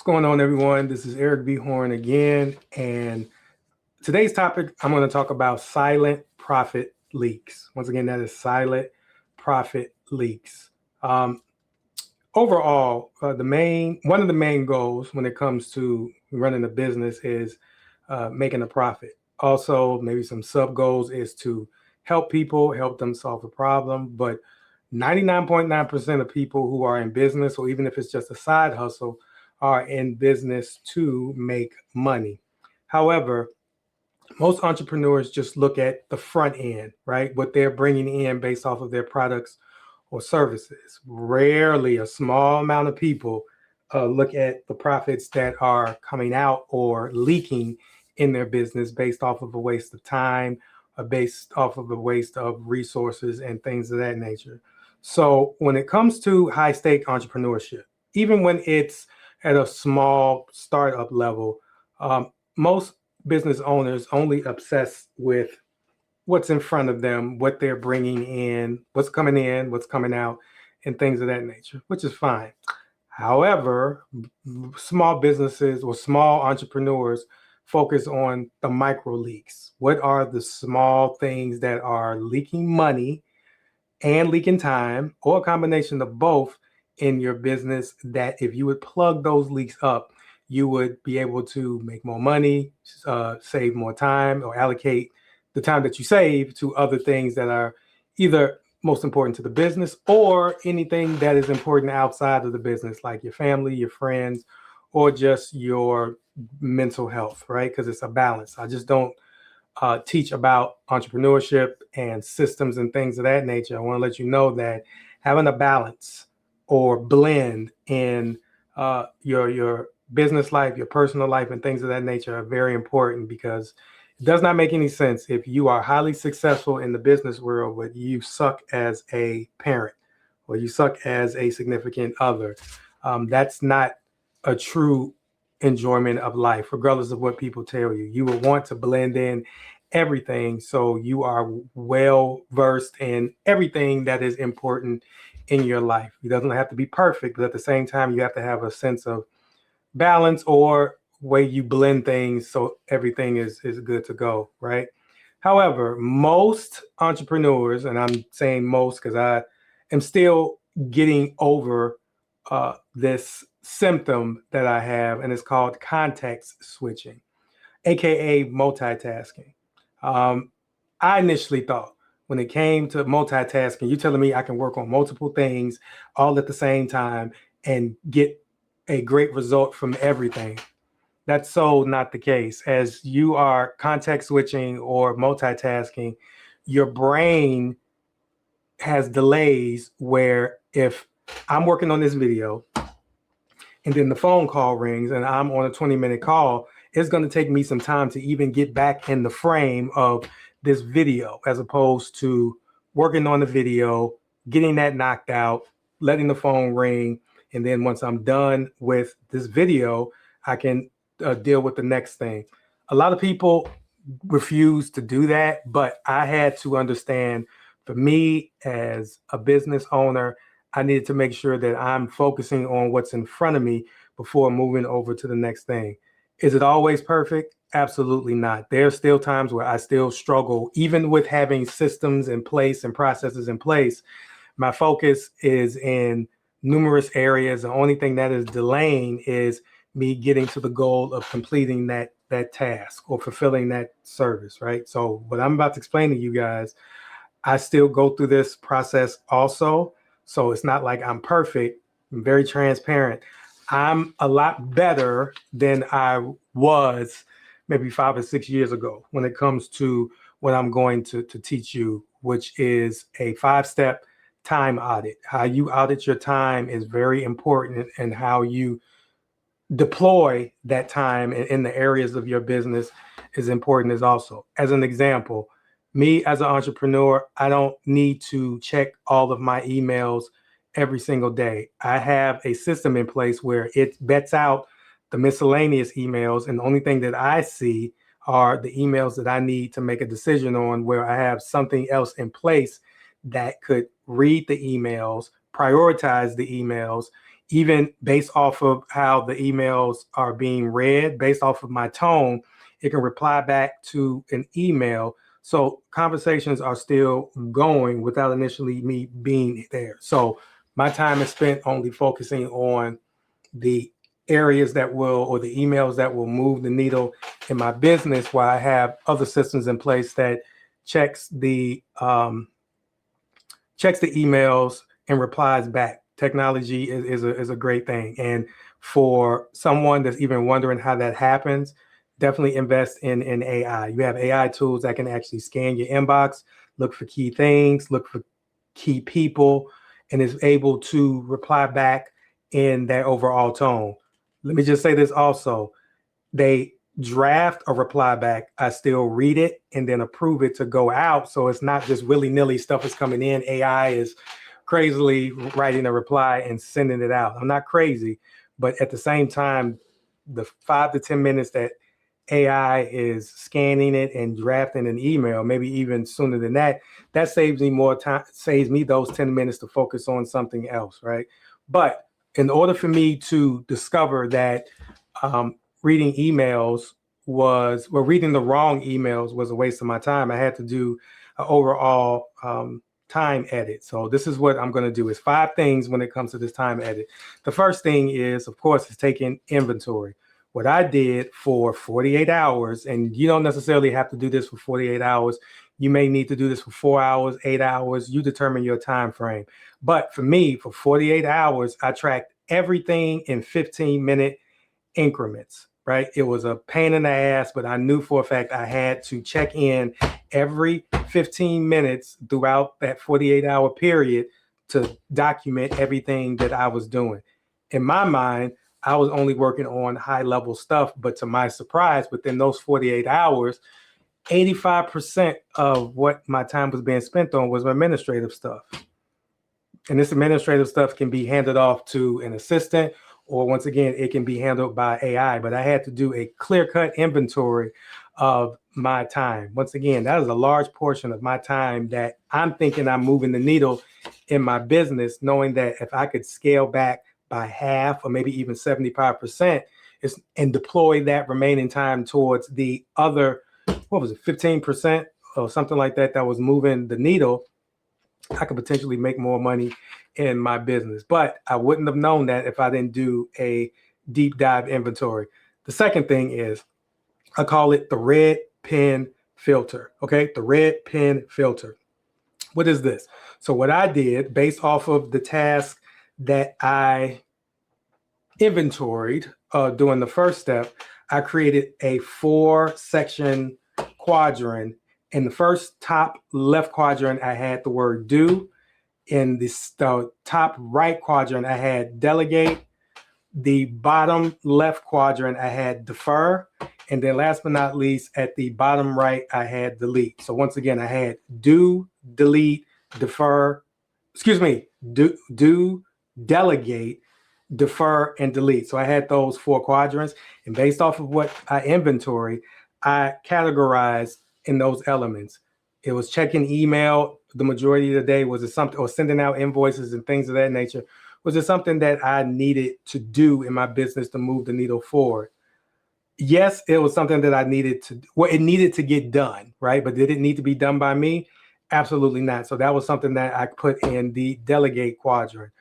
going on, everyone? This is Eric B. Horn again, and today's topic, I'm going to talk about silent profit leaks. Once again, that is silent profit leaks. Overall, one of the main goals when it comes to running a business is making a profit. Also, maybe some sub goals is to help people, help them solve a problem. But 99.9% of people who are in business, or even if it's just a side hustle, are in business to make money. However, most entrepreneurs just look at the front end, right? What they're bringing in based off of their products or services. Rarely a small amount of people look at the profits that are coming out or leaking in their business based off of a waste of time, based off of a waste of resources and things of that nature. So when it comes to high stake entrepreneurship, even when it's at a small startup level, most business owners only obsess with what's in front of them, what they're bringing in, what's coming out, and things of that nature, which is fine. However, small businesses or small entrepreneurs focus on the micro leaks. What are the small things that are leaking money and leaking time, or a combination of both in your business, that if you would plug those leaks up, you would be able to make more money, save more time, or allocate the time that you save to other things that are either most important to the business or anything that is important outside of the business, like your family, your friends, or just your mental health, right? Because it's a balance. I just don't teach about entrepreneurship and systems and things of that nature. I want to let you know that having a balance or blend in your business life, your personal life, and things of that nature are very important, because it does not make any sense if you are highly successful in the business world, but you suck as a parent or you suck as a significant other. That's not a true enjoyment of life, regardless of what people tell you. You will want to blend in everything so you are well versed in everything that is important in your life. It doesn't have to be perfect, but at the same time, you have to have a sense of balance or way you blend things so everything is good to go, right? However, most entrepreneurs, and I'm saying most because I am still getting over this symptom that I have, and it's called context switching, aka multitasking. I initially thought when it came to multitasking, you're telling me I can work on multiple things all at the same time and get a great result from everything. That's so not the case. As you are context switching or multitasking, your brain has delays where if I'm working on this video and then the phone call rings and I'm on a 20-minute call, it's going to take me some time to even get back in the frame of this video, as opposed to working on the video, getting that knocked out, letting the phone ring. And then once I'm done with this video, I can deal with the next thing. A lot of people refuse to do that, but I had to understand, for me as a business owner, I needed to make sure that I'm focusing on what's in front of me before moving over to the next thing. Is it always perfect? Absolutely not. There are still times where I still struggle, even with having systems in place and processes in place. My focus is in numerous areas. The only thing that is delaying is me getting to the goal of completing that task or fulfilling that service, right? So what I'm about to explain to you guys, I still go through this process also. So it's not like I'm perfect. I'm very transparent. I'm a lot better than I was maybe 5 or 6 years ago when it comes to what I'm going to teach you, which is a 5-step time audit. How you audit your time is very important, and how you deploy that time in the areas of your business is important as also. As an example, me as an entrepreneur, I don't need to check all of my emails every single day. I have a system in place where it vets out the miscellaneous emails, and the only thing that I see are the emails that I need to make a decision on, where I have something else in place that could read the emails, prioritize the emails, even based off of how the emails are being read, based off of my tone, it can reply back to an email. So conversations are still going without initially me being there. So my time is spent only focusing on the areas that will, or the emails that will move the needle in my business, while I have other systems in place that checks the emails and replies back. Technology is a great thing. And for someone that's even wondering how that happens, definitely invest in AI. You have AI tools that can actually scan your inbox, look for key things, look for key people, and is able to reply back in that overall tone. Let me just say this also. They draft a reply back. I still read it and then approve it to go out. So it's not just willy-nilly stuff is coming in. AI is crazily writing a reply and sending it out. I'm not crazy, but at the same time, the 5 to 10 minutes that AI is scanning it and drafting an email, maybe even sooner than that, that saves me more time, saves me those 10 minutes to focus on something else, right? But in order for me to discover that reading emails reading the wrong emails was a waste of my time, I had to do an overall time edit. So this is what I'm going to do. Is 5 things when it comes to this time edit. The first thing is, of course, is taking inventory. What I did for 48 hours, and you don't necessarily have to do this for 48 hours. You may need to do this for 4 hours, 8 hours. You determine your time frame. But for me, for 48 hours, I tracked everything in 15-minute increments, right? It was a pain in the ass, but I knew for a fact I had to check in every 15 minutes throughout that 48-hour period to document everything that I was doing. In my mind, I was only working on high level stuff, but to my surprise, within those 48 hours, 85% of what my time was being spent on was administrative stuff. And this administrative stuff can be handed off to an assistant, or once again, it can be handled by AI. But I had to do a clear-cut inventory of my time. Once again, that is a large portion of my time that I'm thinking I'm moving the needle in my business, knowing that if I could scale back by half or maybe even 75% and deploy that remaining time towards the other, 15% or something like that, that was moving the needle, I could potentially make more money in my business. But I wouldn't have known that if I didn't do a deep dive inventory. The second thing is, I call it the red pen filter. Okay, the red pen filter. What is this? So what I did based off of the task that I inventoried doing the first step, I created a 4-section quadrant. In the first top left quadrant, I had the word do. In the top right quadrant, I had delegate. The bottom left quadrant, I had defer. And then last but not least, at the bottom right, I had delete. So once again, I had do, delete, defer, do, delegate, defer, and delete. So I had those 4 quadrants. And based off of what I inventory, I categorized in those elements. It was checking email the majority of the day. Was it something, or sending out invoices and things of that nature? Was it something that I needed to do in my business to move the needle forward? Yes, it was something that I needed to, it needed to get done, right? But did it need to be done by me? Absolutely not. So that was something that I put in the delegate quadrant.